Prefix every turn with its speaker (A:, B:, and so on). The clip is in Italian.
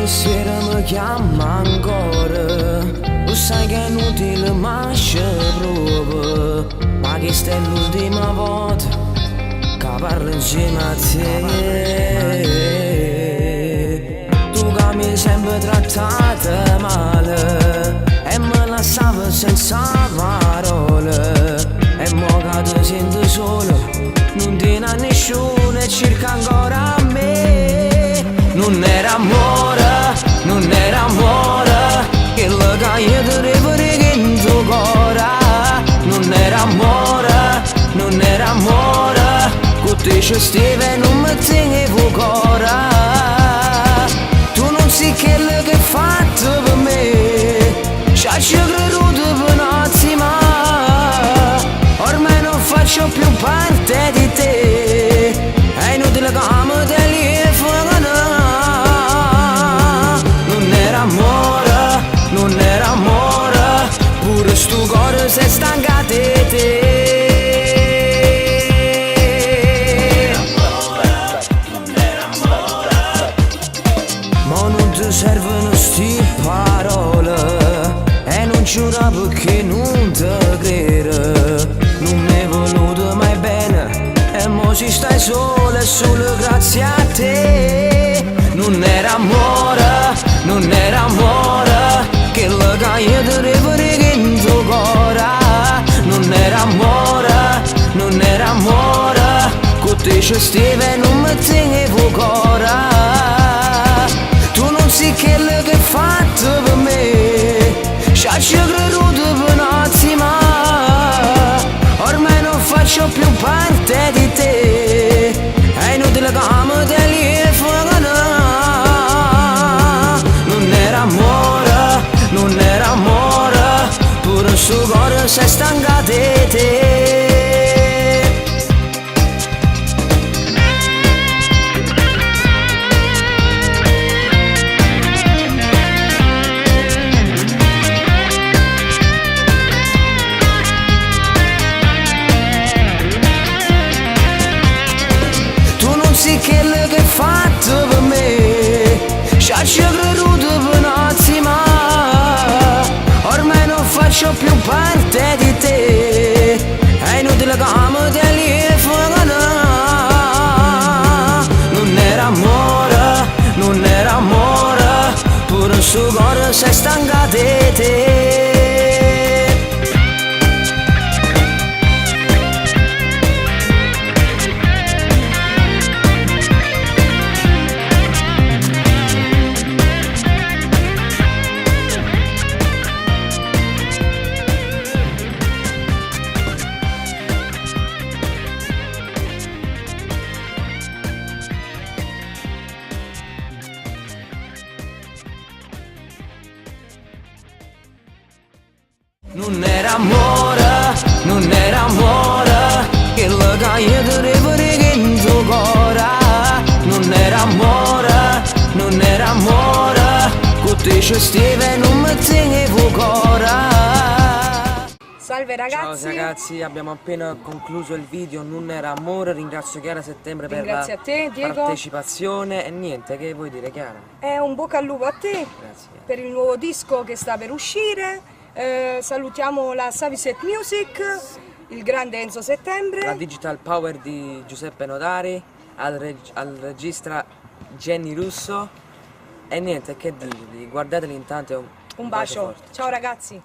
A: sera mi chiama ancora, lo sai che è inutile ma ci provo, ma questa è l'ultima volta che parlo insieme a te. Tu che mi hai sempre trattata male e me lasciava senza parole, e mo che ti sento solo non tieni a nessuno e cerca ancora a me. Non era amore, non era amore, quello che io ti rivorrei in tuo cuore. Non era amore, non era amore, con te ci stavo e non mi tenevo cuore. Tu non sai quello che hai fatto per me, ci hai creduto per un attimo, ormai non faccio più parte di te, è inutile che mi telefono. Non era amore, non era amore, pure sto cuore si è stancato di te. Non era amore, ma non ti servono sti parole, e non giuro perché non ti credo. Non mi è voluto mai bene e mo ci stai solo e solo grazie a te. Non era amore, non era amore, quello che io ti rivorrei in tuo cuore. Non era amore, non era amore, con te ci stavo e non mi tenevo cuore. Tu non sai quello che hai fatto per me, ci hai creduto per un attimo, ormai non faccio più parte di te, è inutile che mi telefono. Non era amore, non era amore, pure il suo cuore si è stancato di te. Tu non sai quello che hai fatto per me, ci hai creduto per un attimo, ormai non faccio più parte di te, è inutile che mi telefono. Non era amore, non era amore, pure il suo cuore si è stancato di te. Non era amore, non era amore, quello che io ti rivorrei in tuo cuore. Non era amore, non era amore, con te ci stavo e non mi tenevo cuore.
B: Salve ragazzi.
A: Ciao ragazzi, abbiamo appena concluso il video Non era amore, ringrazio Chiara Settembre per
B: Grazie
A: la
B: a te, Diego.
A: partecipazione e niente, che vuoi dire Chiara?
B: Un bocca al lupo a te.
A: Grazie.
B: Per il nuovo disco che sta per uscire. Salutiamo la Saviset Music, il grande Enzo Settembre,
A: La Digital Power di Giuseppe Nodari, al regista Jenny Russo e niente, che dirvi, guardateli intanto,
B: un bacio.
A: forte.
B: Ciao ragazzi.